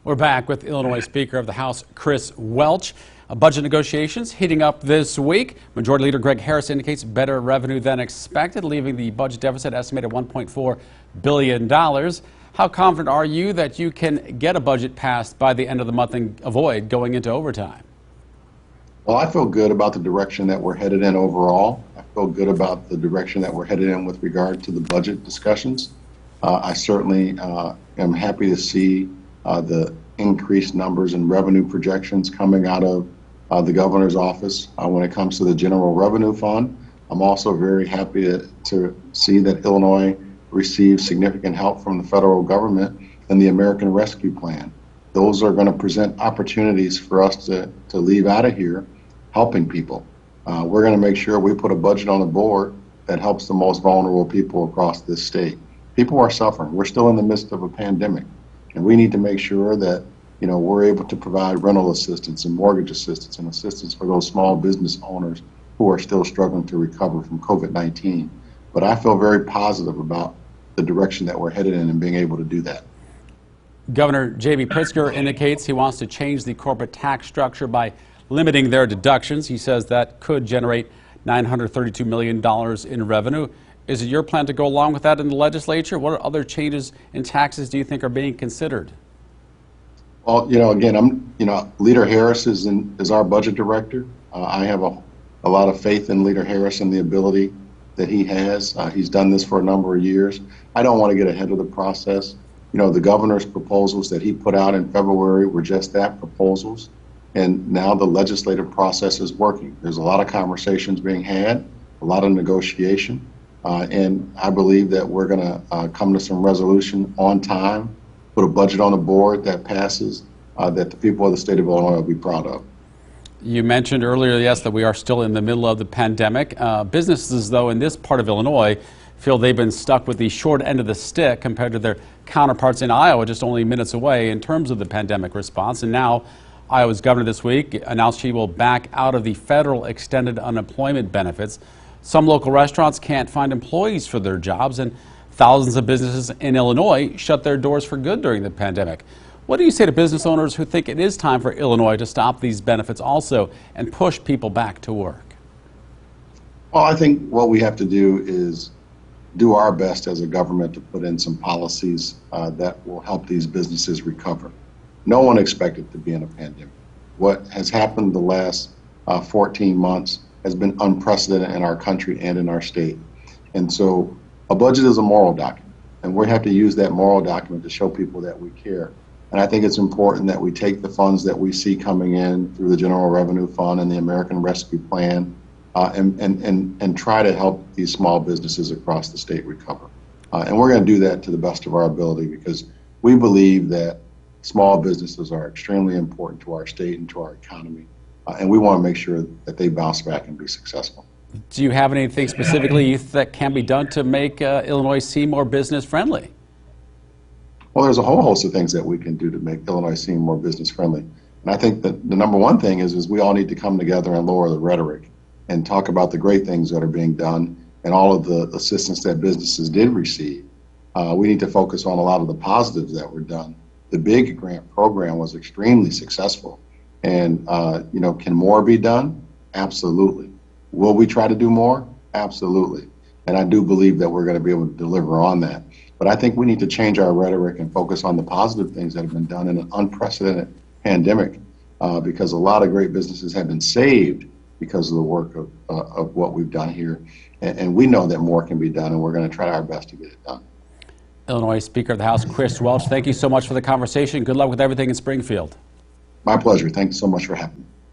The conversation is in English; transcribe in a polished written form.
We're back with Illinois Speaker of the House, Chris Welch. Budget negotiations heating up this week. Majority Leader Greg Harris indicates better revenue than expected, leaving the budget deficit estimated $1.4 billion. How confident are you that you can get a budget passed by the end of the month and avoid going into overtime? Well, I feel good about the direction that we're headed in overall. I feel good about the direction that we're headed in with regard to the budget discussions. I certainly am happy to see the increased numbers and revenue projections coming out of the governor's office when it comes to the general revenue fund. I'm also very happy to see that Illinois received significant help from the federal government in the American Rescue Plan. Those are going to present opportunities for us to leave out of here helping people. We're going to make sure we put a budget on the board that helps the most vulnerable people across this state. People are suffering. We're still in the midst of a pandemic, and we need to make sure that we're able to provide rental assistance and mortgage assistance and assistance for those small business owners who are still struggling to recover from COVID-19. But I feel very positive about the direction that we're headed in and being able to do that. Governor J.B. Pritzker indicates he wants to change the corporate tax structure by limiting their deductions. He says that could generate $932 million in revenue. Is it your plan to go along with that in the legislature? What other changes in taxes do you think are being considered? Well, again, Leader Harris is our budget director. I have a lot of faith in Leader Harris and the ability that he has. He's done this for a number of years. I don't want to get ahead of the process. The governor's proposals that he put out in February were just that, proposals. And now the legislative process is working. There's a lot of conversations being had, a lot of negotiation. And I believe that we're going to come to some resolution on time, put a budget on the board that passes, that the people of the state of Illinois will be proud of. You mentioned earlier, yes, that we are still in the middle of the pandemic. Businesses, though, in this part of Illinois feel they've been stuck with the short end of the stick compared to their counterparts in Iowa, just only minutes away in terms of the pandemic response. And now Iowa's governor this week announced she will back out of the federal extended unemployment benefits. Some local restaurants can't find employees for their jobs, and thousands of businesses in Illinois shut their doors for good during the pandemic. What do you say to business owners who think it is time for Illinois to stop these benefits also and push people back to work? Well, I think what we have to do is do our best as a government to put in some policies that will help these businesses recover. No one expected to be in a pandemic. What has happened the last 14 months has been unprecedented in our country and in our state. And so a budget is a moral document, and we have to use that moral document to show people that we care. And I think it's important that we take the funds that we see coming in through the General Revenue Fund and the American Rescue Plan and try to help these small businesses across the state recover. And we're going to do that to the best of our ability because we believe that small businesses are extremely important to our state and to our economy. And we want to make sure that they bounce back and be successful. Do you have anything specifically that can be done to make Illinois seem more business friendly? Well, there's a whole host of things that we can do to make Illinois seem more business friendly. And I think that the number one thing is we all need to come together and lower the rhetoric and talk about the great things that are being done and all of the assistance that businesses did receive. We need to focus on a lot of the positives that were done. The big grant program was extremely successful. And, can more be done? Absolutely. Will we try to do more? Absolutely. And I do believe that we're going to be able to deliver on that. But I think we need to change our rhetoric and focus on the positive things that have been done in an unprecedented pandemic because a lot of great businesses have been saved because of the work of what we've done here. And we know that more can be done, and we're going to try our best to get it done. Illinois Speaker of the House, Chris Welch, thank you so much for the conversation. Good luck with everything in Springfield. My pleasure. Thanks so much for having me.